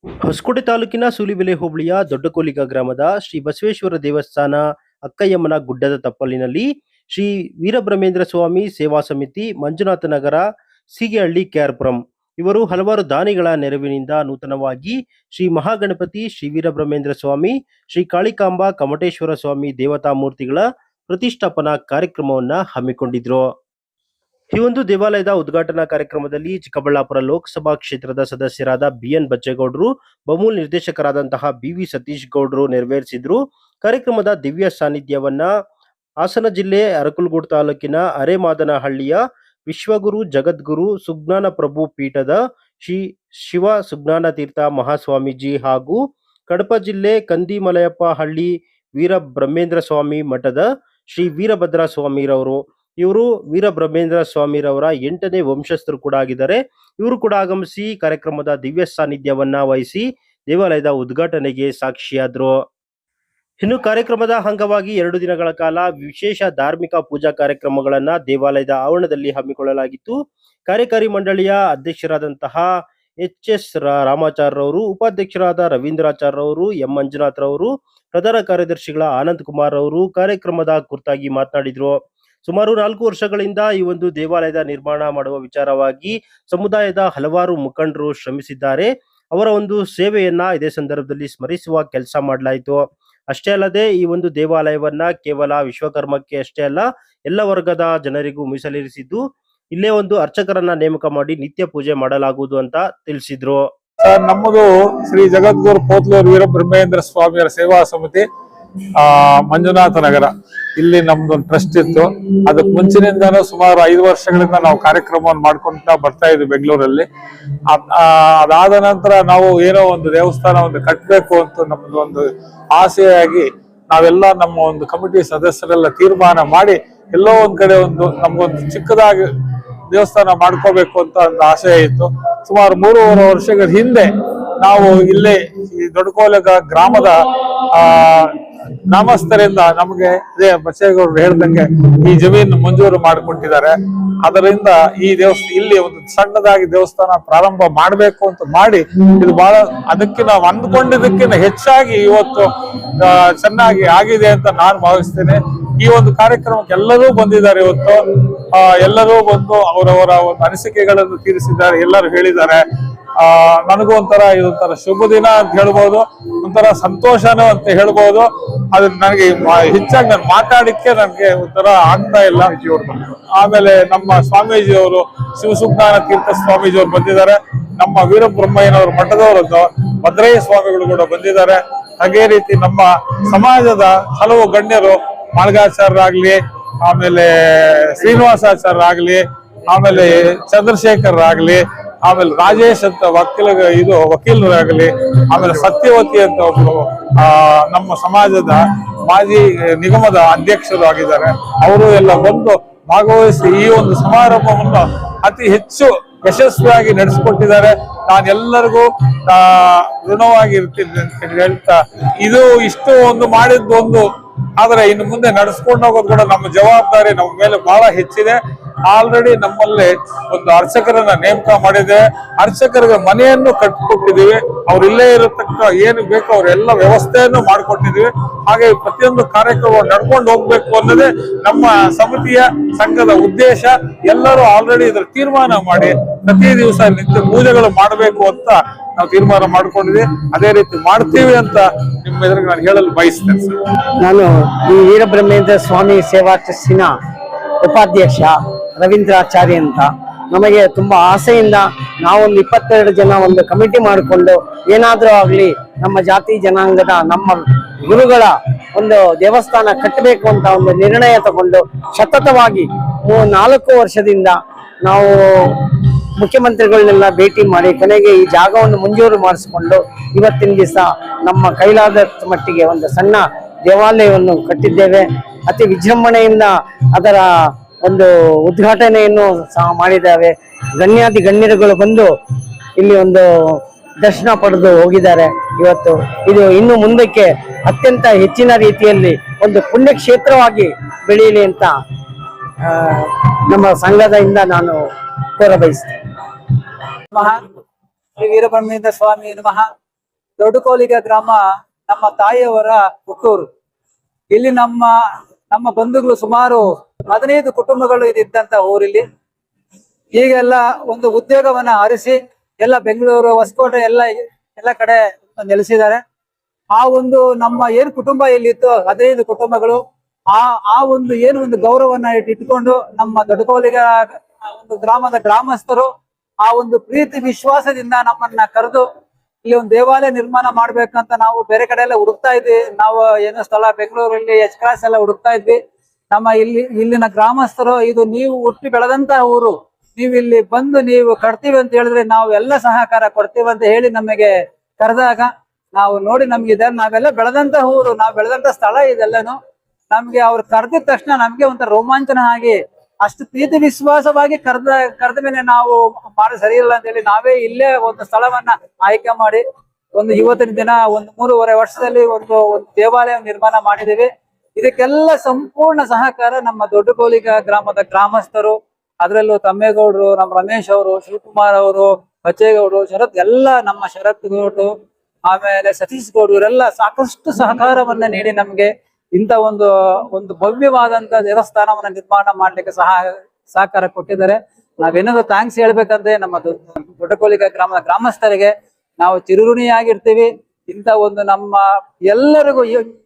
ಹೊಸಕೋಟೆ ತಾಲೂಕಿನ ಸೂಲಿಬೆಲೆ ಹೋಬಳಿಯ ದೊಡ್ಡಕೋಲಿಗ ಗ್ರಾಮದ ಶ್ರೀ ಬಸವೇಶ್ವರ ದೇವಸ್ಥಾನ ಅಕ್ಕಯ್ಯಮ್ಮನ ಗುಡ್ಡದ ತಪ್ಪಲಿನಲ್ಲಿ ಶ್ರೀ ವೀರಬ್ರಹ್ಮೇಂದ್ರ ಸ್ವಾಮಿ ಸೇವಾ ಸಮಿತಿ ಮಂಜುನಾಥ ನಗರ ಸೀಗೆಹಳ್ಳಿ ಕೆಆರ್ಪುರಂ ಇವರು ಹಲವಾರು ದಾನಿಗಳ ನೆರವಿನಿಂದ ನೂತನವಾಗಿ ಶ್ರೀ ಮಹಾಗಣಪತಿ ಶ್ರೀ ವೀರಬ್ರಹ್ಮೇಂದ್ರ ಸ್ವಾಮಿ ಶ್ರೀ ಕಾಳಿಕಾಂಬಾ ಕಮಟೇಶ್ವರ ಸ್ವಾಮಿ ದೇವತಾ ಮೂರ್ತಿಗಳ ಪ್ರತಿಷ್ಠಾಪನಾ ಕಾರ್ಯಕ್ರಮವನ್ನು ಹಮ್ಮಿಕೊಂಡಿದ್ರು. ಈ ಒಂದು ದೇವಾಲಯದ ಉದ್ಘಾಟನಾ ಕಾರ್ಯಕ್ರಮದಲ್ಲಿ ಚಿಕ್ಕಬಳ್ಳಾಪುರ ಲೋಕಸಭಾ ಕ್ಷೇತ್ರದ ಸದಸ್ಯರಾದ ಬಿಎನ್ ಬಚ್ಚೇಗೌಡರು, ಬಮೂಲ್ ನಿರ್ದೇಶಕರಾದಂತಹ ಬಿವಿ ಸತೀಶ್ ಗೌಡರು ನೆರವೇರಿಸಿದ್ರು. ಕಾರ್ಯಕ್ರಮದ ದಿವ್ಯ ಸಾನ್ನಿಧ್ಯವನ್ನ ಹಾಸನ ಜಿಲ್ಲೆ ಅರಕಲಗೂಡು ತಾಲೂಕಿನ ಅರೆಮಾದನಹಳ್ಳಿಯ ವಿಶ್ವಗುರು ಜಗದ್ಗುರು ಸುಜ್ಞಾನ ಪ್ರಭು ಪೀಠದ ಶ್ರೀ ಶಿವ ಸುಜ್ಞಾನ ತೀರ್ಥ ಮಹಾಸ್ವಾಮೀಜಿ ಹಾಗೂ ಕಡಪ ಜಿಲ್ಲೆ ಕಂದಿಮಲಯಪ್ಪ ಹಳ್ಳಿ ವೀರಬ್ರಹ್ಮೇಂದ್ರ ಸ್ವಾಮಿ ಮಠದ ಶ್ರೀ ವೀರಭದ್ರ ಸ್ವಾಮಿರವರು. ಇವರು ವೀರಬ್ರಹ್ಮೇಂದ್ರ ಸ್ವಾಮಿರವರ 8ನೇ ವಂಶಸ್ಥರು ಕೂಡ ಆಗಿದ್ದಾರೆ. ಇವರು ಕೂಡ ಆಗಮಿಸಿ ಕಾರ್ಯಕ್ರಮದ ದಿವ್ಯ ಸಾನ್ನಿಧ್ಯವನ್ನ ವಹಿಸಿ ದೇವಾಲಯದ ಉದ್ಘಾಟನೆಗೆ ಸಾಕ್ಷಿಯಾದರು. ಇನ್ನು ಕಾರ್ಯಕ್ರಮದ ಅಂಗವಾಗಿ 2 ದಿನಗಳ ಕಾಲ ವಿಶೇಷ ಧಾರ್ಮಿಕ ಪೂಜಾ ಕಾರ್ಯಕ್ರಮಗಳನ್ನ ದೇವಾಲಯದ ಆವರಣದಲ್ಲಿ ಹಮ್ಮಿಕೊಳ್ಳಲಾಗಿತ್ತು. ಕಾರ್ಯಕಾರಿ ಮಂಡಳಿಯ ಅಧ್ಯಕ್ಷರಾದಂತಹ ಎಚ್.ಎಸ್. ರಾಮಾಚಾರ್ಯರವರು, ಉಪಾಧ್ಯಕ್ಷರಾದ ರವೀಂದ್ರಾಚಾರ್ಯರವರು, ಎಂ ಮಂಜುನಾಥ್ರವರು, ಪ್ರಧಾನ ಕಾರ್ಯದರ್ಶಿಗಳ ಆನಂದ್ ಕುಮಾರ್ ಅವರು ಕಾರ್ಯಕ್ರಮದ ಕುರಿತಾಗಿ ಮಾತನಾಡಿದರು. ಸುಮಾರು 4 ವರ್ಷಗಳಿಂದ ಈ ಒಂದು ದೇವಾಲಯದ ನಿರ್ಮಾಣ ಮಾಡುವ ವಿಚಾರವಾಗಿ ಸಮುದಾಯದ ಹಲವಾರು ಮುಖಂಡರು ಶ್ರಮಿಸಿದ್ದಾರೆ. ಅವರ ಒಂದು ಸೇವೆಯನ್ನ ಇದೇ ಸಂದರ್ಭದಲ್ಲಿ ಸ್ಮರಿಸುವ ಕೆಲಸ ಮಾಡಲಾಯಿತು. ಅಷ್ಟೇ ಅಲ್ಲದೆ ಈ ಒಂದು ದೇವಾಲಯವನ್ನ ಕೇವಲ ವಿಶ್ವಕರ್ಮಕ್ಕೆ ಅಷ್ಟೇ ಅಲ್ಲ, ಎಲ್ಲ ವರ್ಗದ ಜನರಿಗೂ ಮೀಸಲಿರಿಸಿದ್ದು ಇಲ್ಲೇ ಒಂದು ಅರ್ಚಕರನ್ನ ನೇಮಕ ಮಾಡಿ ನಿತ್ಯ ಪೂಜೆ ಮಾಡಲಾಗುವುದು ಅಂತ ತಿಳಿಸಿದ್ರು. ನಮ್ಮದು ಶ್ರೀ ಜಗದ್ಗುರು ಪೋತ್ಲೂರು ವೀರಬ್ರಹ್ಮೇಂದ್ರ ಸ್ವಾಮಿಯರ ಸೇವಾ ಸಮಿತಿ ಮಂಜುನಾಥ ನಗರ ಇಲ್ಲಿ ನಮ್ದೊಂದು ಟ್ರಸ್ಟ್ ಇತ್ತು. ಅದಕ್ಕೆ ಮುಂಚಿನಿಂದಾನು ಸುಮಾರು 5 ವರ್ಷಗಳಿಂದ ನಾವು ಕಾರ್ಯಕ್ರಮವನ್ನು ಮಾಡ್ಕೊಂತ ಬರ್ತಾ ಇದ್ವಿ ಬೆಂಗಳೂರಲ್ಲಿ. ಅದಾದ ನಂತರ ನಾವು ಏನೋ ಒಂದು ದೇವಸ್ಥಾನ ಕಟ್ಟಬೇಕು ಅಂತ ನಮ್ದು ಒಂದು ಆಸೆಯಾಗಿ ನಾವೆಲ್ಲ ನಮ್ಮ ಒಂದು ಕಮಿಟಿ ಸದಸ್ಯರೆಲ್ಲ ತೀರ್ಮಾನ ಮಾಡಿ ಎಲ್ಲೋ ಒಂದ್ ಕಡೆ ನಮ್ಗೊಂದು ಚಿಕ್ಕದಾಗಿ ದೇವಸ್ಥಾನ ಮಾಡ್ಕೋಬೇಕು ಅಂತ ಒಂದು ಆಸೆ ಇತ್ತು. ಸುಮಾರು 3.5 ವರ್ಷಗಳ ಹಿಂದೆ ನಾವು ಇಲ್ಲೇ ಈ ದೊಡ್ಡಕೋಲಿಗ ಗ್ರಾಮದ ಗ್ರಾಮಸ್ಥರಿಂದ ನಮಗೆ ಇದೇ ಬಚ್ಚೇಗೌಡರು ಹೇಳ್ದಂಗೆ ಈ ಜಮೀನು ಮಂಜೂರು ಮಾಡಿಕೊಟ್ಟಿದ್ದಾರೆ. ಅದರಿಂದ ಈ ಇಲ್ಲಿ ಒಂದು ಸಣ್ಣದಾಗಿ ದೇವಸ್ಥಾನ ಪ್ರಾರಂಭ ಮಾಡಬೇಕು ಅಂತ ಮಾಡಿ ಇದು ಬಹಳ ಅದಕ್ಕೆ ನಾವು ಅಂದ್ಕೊಂಡಿದ್ದಕ್ಕಿಂತ ಹೆಚ್ಚಾಗಿ ಇವತ್ತು ಚೆನ್ನಾಗಿ ಆಗಿದೆ ಅಂತ ನಾನು ಭಾವಿಸ್ತೇನೆ. ಈ ಒಂದು ಕಾರ್ಯಕ್ರಮಕ್ಕೆ ಎಲ್ಲರೂ ಬಂದಿದ್ದಾರೆ. ಇವತ್ತು ಎಲ್ಲರೂ ಬಂದು ಅವರವರ ಒಂದು ಅನಿಸಿಕೆಗಳನ್ನು ತೀರಿಸಿದ್ದಾರೆ, ಎಲ್ಲರೂ ಹೇಳಿದ್ದಾರೆ. ನನಗೂ ಇದೊಂಥರ ಶುಭ ದಿನ ಅಂತ ಹೇಳ್ಬೋದು, ಒಂಥರ ಸಂತೋಷನೂ ಅಂತ ಹೇಳ್ಬೋದು. ಅದ್ರ ನನಗೆ ಹೆಚ್ಚಾಗಿ ನಾನು ಮಾತಾಡಿಕ್ಕೆ ನನಗೆ ಒಂಥರ ಆಗ್ತಾ ಇಲ್ಲ. ಆಮೇಲೆ ನಮ್ಮ ಸ್ವಾಮೀಜಿ ಅವರು ಶಿವಸುಜ್ಞಾನ ತೀರ್ಥ ಸ್ವಾಮೀಜಿ ಅವರು ಬಂದಿದ್ದಾರೆ. ನಮ್ಮ ವೀರಬ್ರಹ್ಮಯ್ಯನವರ ಮಠದವರದ್ದು ಭದ್ರಯ್ಯ ಸ್ವಾಮಿಗಳು ಕೂಡ ಬಂದಿದ್ದಾರೆ. ಅದೇ ರೀತಿ ನಮ್ಮ ಸಮಾಜದ ಹಲವು ಗಣ್ಯರು, ಮಾಳ್ಗಾಚಾರ್ಯರಾಗ್ಲಿ, ಆಮೇಲೆ ಶ್ರೀನಿವಾಸಾಚಾರ್ಯರಾಗ್ಲಿ, ಆಮೇಲೆ ಚಂದ್ರಶೇಖರ್ರಾಗ್ಲಿ, ಆಮೇಲೆ ರಾಜೇಶ್ ಅಂತ ವಕೀಲರಾಗಲಿ, ಆಮೇಲೆ ಸತ್ಯವತಿ ಅಂತ ಒಬ್ರು ನಮ್ಮ ಸಮಾಜದ ಮಾಜಿ ನಿಗಮದ ಅಧ್ಯಕ್ಷರು ಆಗಿದ್ದಾರೆ. ಅವರು ಎಲ್ಲ ಬಂದು ಭಾಗವಹಿಸಿ ಈ ಒಂದು ಸಮಾರಂಭವನ್ನು ಅತಿ ಹೆಚ್ಚು ಯಶಸ್ವಿಯಾಗಿ ನಡೆಸಿಕೊಟ್ಟಿದ್ದಾರೆ. ನಾನೆಲ್ಲರಿಗೂ ಋಣವಾಗಿರ್ತೀನಿ ಅಂತ ಹೇಳ್ತಾ, ಇದು ಇಷ್ಟು ಮಾಡಿದ್ದು ಆದ್ರೆ ಇನ್ನು ಮುಂದೆ ನಡೆಸ್ಕೊಂಡು ಹೋಗೋದು ಕೂಡ ನಮ್ಮ ಜವಾಬ್ದಾರಿ ನಮ್ಮ ಮೇಲೆ ಬಹಳ ಹೆಚ್ಚಿದೆ. ಆಲ್ರೆಡಿ ನಮ್ಮಲ್ಲಿ ಒಂದು ಅರ್ಚಕರನ್ನ ನೇಮಕ ಮಾಡಿದೆ. ಅರ್ಚಕರಿಗೆ ಮನೆಯನ್ನು ಕಟ್ಟಿಕೊಟ್ಟಿದ್ದೀವಿ. ಅವ್ರು ಇಲ್ಲೇ ಇರತಕ್ಕ ಏನು ಬೇಕೋ ಅವರೆಲ್ಲ ವ್ಯವಸ್ಥೆಯನ್ನು ಮಾಡಿಕೊಟ್ಟಿದ್ದೀವಿ. ಹಾಗೆ ಪ್ರತಿಯೊಂದು ಕಾರ್ಯಕ್ರಮ ನಡ್ಕೊಂಡು ಹೋಗ್ಬೇಕು ಅನ್ನೋದೇ ನಮ್ಮ ಸಮಿತಿಯ ಸಂಘದ ಉದ್ದೇಶ. ಎಲ್ಲರೂ ಆಲ್ರೆಡಿ ಇದ್ರ ತೀರ್ಮಾನ ಮಾಡಿ ಪ್ರತಿ ದಿವಸ ನಿತ್ಯ ಪೂಜೆಗಳು ಮಾಡಬೇಕು ಅಂತ ನಾವು ತೀರ್ಮಾನ ಮಾಡ್ಕೊಂಡಿದ್ವಿ. ಅದೇ ರೀತಿ ಮಾಡ್ತೀವಿ ಅಂತ ನಿಮ್ಮ ಎದುರಿಗೆ ನಾನು ಹೇಳಲು ಬಯಸ್ತೇನೆ ಸರ್. ನಾನು ಈ ವೀರಬ್ರಹ್ಮೇಂದ್ರ ಸ್ವಾಮಿ ಸೇವಾ ಟ್ರಸ್ಟಿನ ಉಪಾಧ್ಯಕ್ಷ ರವೀಂದ್ರಾಚಾರ್ಯ ಅಂತ. ನಮಗೆ ತುಂಬಾ ಆಸೆಯಿಂದ ನಾವೊಂದು 22 ಜನ ಒಂದು ಕಮಿಟಿ ಮಾಡಿಕೊಂಡು ಏನಾದ್ರೂ ಆಗ್ಲಿ ನಮ್ಮ ಜಾತಿ ಜನಾಂಗದ ನಮ್ಮ ಗುರುಗಳ ಒಂದು ದೇವಸ್ಥಾನ ಕಟ್ಟಬೇಕು ಅಂತ ಒಂದು ನಿರ್ಣಯ ತಗೊಂಡು ಸತತವಾಗಿ 4 ವರ್ಷದಿಂದ ನಾವು ಮುಖ್ಯಮಂತ್ರಿಗಳನ್ನೆಲ್ಲ ಭೇಟಿ ಮಾಡಿ ಕೊನೆಗೆ ಈ ಜಾಗವನ್ನು ಮಂಜೂರು ಮಾಡಿಸಿಕೊಂಡು ಇವತ್ತಿನ ದಿವಸ ನಮ್ಮ ಕೈಲಾದ ಮಟ್ಟಿಗೆ ಒಂದು ಸಣ್ಣ ದೇವಾಲಯವನ್ನು ಕಟ್ಟಿದ್ದೇವೆ. ಅತಿ ವಿಜೃಂಭಣೆಯಿಂದ ಅದರ ಒಂದು ಉದ್ಘಾಟನೆಯನ್ನು ಸಹ ಮಾಡಿದ್ದೇವೆ. ಗಣ್ಯಾತಿ ಗಣ್ಯರುಗಳು ಬಂದು ಇಲ್ಲಿ ಒಂದು ದರ್ಶನ ಪಡೆದು ಹೋಗಿದ್ದಾರೆ. ಇವತ್ತು ಇದು ಇನ್ನು ಮುಂದಕ್ಕೆ ಅತ್ಯಂತ ಹೆಚ್ಚಿನ ರೀತಿಯಲ್ಲಿ ಒಂದು ಪುಣ್ಯಕ್ಷೇತ್ರವಾಗಿ ಬೆಳೆಯಲಿ ಅಂತ ನಮ್ಮ ಸಂಘದಿಂದ ನಾನು ಕೋರ ಬಯಸ್ತೇನೆ. ಶ್ರೀ ವೀರಬ್ರಹ್ಮೇಂದ್ರ ಸ್ವಾಮಿ ನಮಃ. ದೊಡ್ಡಕೋಲಿಗ ಗ್ರಾಮ ನಮ್ಮ ತಾಯಿಯವರ ಹುಟ್ಟೂರು. ಇಲ್ಲಿ ನಮ್ಮ ಬಂಧುಗಳು ಸುಮಾರು 15 ಕುಟುಂಬಗಳು ಇದ್ದಂತ ಊರಿಲ್ಲಿ. ಈಗೆಲ್ಲ ಒಂದು ಉದ್ಯೋಗವನ್ನ ಆರಿಸಿ ಎಲ್ಲ ಬೆಂಗಳೂರು, ಹೊಸಕೋಟೆ ಎಲ್ಲ ಕಡೆ ನೆಲೆಸಿದ್ದಾರೆ. ಆ ಒಂದು ನಮ್ಮ ಏನು ಕುಟುಂಬ ಇಲ್ಲಿತ್ತು 15 ಕುಟುಂಬಗಳು ಆ ಒಂದು ಗೌರವನ್ನ ಇಟ್ಕೊಂಡು ನಮ್ಮ ದೊಡ್ಡಕೋಲಿಗ ಒಂದು ಗ್ರಾಮದ ಗ್ರಾಮಸ್ಥರು ಆ ಒಂದು ಪ್ರೀತಿ ವಿಶ್ವಾಸದಿಂದ ನಮ್ಮನ್ನ ಕರೆದು ಇಲ್ಲಿ ಒಂದು ದೇವಾಲಯ ನಿರ್ಮಾಣ ಮಾಡ್ಬೇಕಂತ ನಾವು ಬೇರೆ ಕಡೆ ಎಲ್ಲ ಹುಡುಕ್ತಾ ಇದ್ವಿ. ನಾವು ಏನೋ ಸ್ಥಳ ಬೆಂಗಳೂರಲ್ಲಿ ಎಚ್ ಕ್ರಾಸ್ ಎಲ್ಲ ಹುಡುಕ್ತಾ ಇದ್ವಿ. ನಮ್ಮ ಇಲ್ಲಿನ ಗ್ರಾಮಸ್ಥರು ಇದು ನೀವು ಹುಟ್ಟಿ ಬೆಳೆದಂತ ಊರು, ನೀವು ಇಲ್ಲಿ ಬಂದು ನೀವು ಕಟ್ತೀವಿ ಅಂತ ಹೇಳಿದ್ರೆ ನಾವು ಎಲ್ಲ ಸಹಕಾರ ಕೊಡ್ತೀವಿ ಅಂತ ಹೇಳಿ ನಮಗೆ ಕರೆದಾಗ ನಾವು ನೋಡಿ ನಮ್ಗೆ ನಾವೆಲ್ಲ ಬೆಳೆದಂತ ಊರು, ನಾವು ಬೆಳೆದಂತ ಸ್ಥಳ ಇದೆಲ್ಲನು. ನಮ್ಗೆ ಅವ್ರು ಕರೆದಿದ ತಕ್ಷಣ ನಮ್ಗೆ ಒಂಥರ ರೋಮಾಂಚನ ಆಗಿ ಅಷ್ಟು ಪ್ರೀತಿ ವಿಶ್ವಾಸವಾಗಿ ಕರೆದ ಮೇಲೆ ನಾವು ಮಾಡಿ ಸರಿ ಇಲ್ಲ ಅಂತ ಹೇಳಿ ನಾವೇ ಇಲ್ಲೇ ಒಂದು ಸ್ಥಳವನ್ನ ಆಯ್ಕೆ ಮಾಡಿ ಒಂದು ಇವತ್ತಿನ ದಿನ 3.5 ವರ್ಷದಲ್ಲಿ ಒಂದು ದೇವಾಲಯ ನಿರ್ಮಾಣ ಮಾಡಿದ್ದೀವಿ. ಇದಕ್ಕೆಲ್ಲ ಸಂಪೂರ್ಣ ಸಹಕಾರ ನಮ್ಮ ದೊಡ್ಡಕೋಲಿಗ ಗ್ರಾಮದ ಗ್ರಾಮಸ್ಥರು, ಅದರಲ್ಲೂ ತಮ್ಮೇಗೌಡರು, ನಮ್ಮ ರಮೇಶ್ ಅವರು, ಶಿವಕುಮಾರ್ ಅವರು, ಬಚ್ಚೇಗೌಡರು, ಶರತ್ ಎಲ್ಲ ನಮ್ಮ ಶರತ್ ಗೌಡ್ರು, ಆಮೇಲೆ ಸತೀಶ್ ಗೌಡ್ರು ಇವರೆಲ್ಲ ಸಾಕಷ್ಟು ಸಹಕಾರವನ್ನ ನೀಡಿ ನಮ್ಗೆ ಇಂಥ ಒಂದು ಭವ್ಯವಾದಂತ ದೇವಸ್ಥಾನವನ್ನ ನಿರ್ಮಾಣ ಮಾಡ್ಲಿಕ್ಕೆ ಸಹಕಾರ ಕೊಟ್ಟಿದ್ದಾರೆ. ನಾವೇನಾದ್ರು ಥ್ಯಾಂಕ್ಸ್ ಹೇಳ್ಬೇಕಂದ್ರೆ ನಮ್ಮ ದೊಡ್ಡಕೋಲಿಗ ಗ್ರಾಮದ ಗ್ರಾಮಸ್ಥರಿಗೆ ನಾವು ಚಿರಋಣಿಯಾಗಿರ್ತೀವಿ. ಇಂಥ ಒಂದು ನಮ್ಮ ಎಲ್ಲರಿಗೂ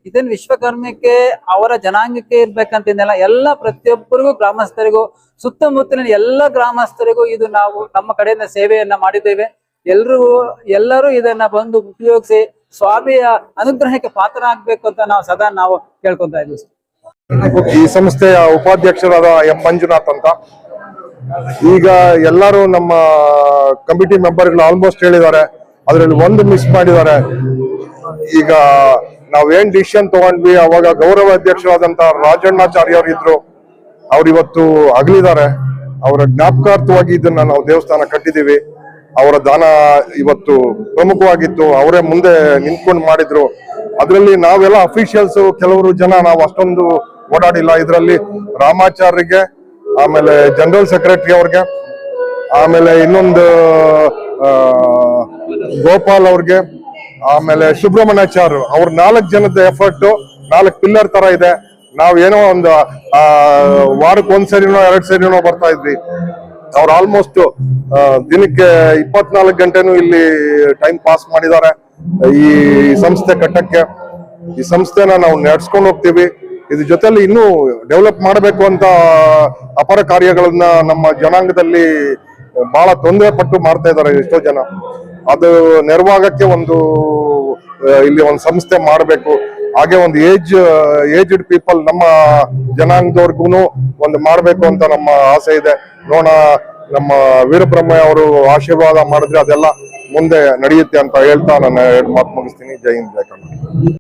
ಇದನ್ನ ವಿಶ್ವಕರ್ಮಕ್ಕೆ ಅವರ ಜನಾಂಗಕ್ಕೆ ಇರ್ಬೇಕಂತಿದ್ದೆಲ್ಲ ಎಲ್ಲ ಪ್ರತಿಯೊಬ್ಬರಿಗೂ ಗ್ರಾಮಸ್ಥರಿಗೂ ಸುತ್ತಮುತ್ತಲಿನ ಎಲ್ಲ ಗ್ರಾಮಸ್ಥರಿಗೂ ಇದು ನಾವು ನಮ್ಮ ಕಡೆಯಿಂದ ಸೇವೆಯನ್ನ ಮಾಡಿದ್ದೇವೆ. ಎಲ್ಲರೂ ಇದನ್ನ ಬಂದು ಉಪಯೋಗಿಸಿ ಸ್ವಾಮಿಯ ಅನುಗ್ರಹಕ್ಕೆ ಪಾತ್ರರಾಗಬೇಕು ಅಂತ ನಾವು ಸದಾ ಕೇಳ್ಕೊಂತಾ ಇದ್ದೀವಿ. ಈ ಸಂಸ್ಥೆಯ ಉಪಾಧ್ಯಕ್ಷರಾದ ಎಂ ಮಂಜುನಾಥ್ ಅಂತ. ಈಗ ಎಲ್ಲರೂ ನಮ್ಮ ಕಮಿಟಿ ಮೆಂಬರ್ಗಳು ಆಲ್ಮೋಸ್ಟ್ ಹೇಳಿದ್ದಾರೆ, ಅದರಲ್ಲಿ ಒಂದು ಮಿಸ್ ಮಾಡಿದ್ದಾರೆ. ಈಗ ನಾವೇನ್ ಡಿಸಿಷನ್ ತಗೊಂಡ್ವಿ ಅವಾಗ ಗೌರವ ಅಧ್ಯಕ್ಷರಾದಂತ ರಾಜಣ್ಣಾಚಾರ್ಯ ಅವರು ಇದ್ರು, ಅವ್ರು ಇವತ್ತು ಅಗಲಿದ್ದಾರೆ. ಅವರ ಜ್ಞಾಪಕಾರ್ಥವಾಗಿ ಇದನ್ನ ನಾವು ದೇವಸ್ಥಾನ ಕಟ್ಟಿದೀವಿ. ಅವರ ದಾನ ಇವತ್ತು ಪ್ರಮುಖವಾಗಿತ್ತು, ಅವರೇ ಮುಂದೆ ನಿಂತ್ಕೊಂಡು ಮಾಡಿದ್ರು. ಅದರಲ್ಲಿ ನಾವೆಲ್ಲ ಅಫಿಷಿಯಲ್ಸ್ ಕೆಲವರು ಜನ ನಾವು ಅಷ್ಟೊಂದು ಓಡಾಡಿಲ್ಲ. ಇದರಲ್ಲಿ ರಾಮಾಚಾರ್ಯರಿಗೆ, ಆಮೇಲೆ ಜನರಲ್ ಸೆಕ್ರೆಟರಿ ಅವ್ರಿಗೆ, ಆಮೇಲೆ ಇನ್ನೊಂದು ಗೋಪಾಲ್ ಅವ್ರಿಗೆ, ಆಮೇಲೆ ಸುಬ್ರಹ್ಮಣ್ಯಾಚಾರ್ಯ ಅವ್ರ 4 ಜನದ ಎಫರ್ಟ್ 4 ಪಿಲ್ಲರ್ ತರ ಇದೆ. ನಾವೇನೋ ಒಂದು ವಾರಕ್ಕೆ 1 ಸರಿನೋ 2 ಸರಿನೋ ಬರ್ತಾ ಇದ್ವಿ. ಅವ್ರು ಆಲ್ಮೋಸ್ಟ್ ದಿನಕ್ಕೆ 24 ಗಂಟೆನೂ ಇಲ್ಲಿ ಟೈಮ್ ಪಾಸ್ ಮಾಡಿದ್ದಾರೆ ಈ ಸಂಸ್ಥೆ ಕಟ್ಟಕ್ಕೆ. ಈ ಸಂಸ್ಥೆನ ನಾವು ನಡೆಸ್ಕೊಂಡು ಹೋಗ್ತೀವಿ. ಇದ್ರ ಜೊತೆಲಿ ಇನ್ನೂ ಡೆವಲಪ್ ಮಾಡಬೇಕು ಅಂತ ಅಪರ ಕಾರ್ಯಗಳನ್ನ ನಮ್ಮ ಜನಾಂಗದಲ್ಲಿ ಬಹಳ ತೊಂದರೆ ಪಟ್ಟು ಮಾಡ್ತಾ ಇದ್ದಾರೆ ಎಷ್ಟೋ ಜನ. ಅದು ನೆರವಾಗಕ್ಕೆ ಇಲ್ಲಿ ಒಂದು ಸಂಸ್ಥೆ ಮಾಡಬೇಕು. ಹಾಗೆ ಒಂದು ಏಜ್ಡ್ ಪೀಪಲ್ ನಮ್ಮ ಜನಾಂಗದವ್ರಿಗೂ ಒಂದು ಮಾಡಬೇಕು ಅಂತ ನಮ್ಮ ಆಸೆ ಇದೆ. ನೋಡೋಣ, ನಮ್ಮ ವೀರಬ್ರಹ್ಮಯ್ಯ ಅವರು ಆಶೀರ್ವಾದ ಮಾಡಿದ್ರೆ ಅದೆಲ್ಲ ಮುಂದೆ ನಡೆಯುತ್ತೆ ಅಂತ ಹೇಳ್ತಾ ನನ್ನ 2 ಮಾತು ಮುಗಿಸ್ತೀನಿ. ಜೈ ಹಿಂದ್, ಜೈ ಕರ್ನಾಟಕ.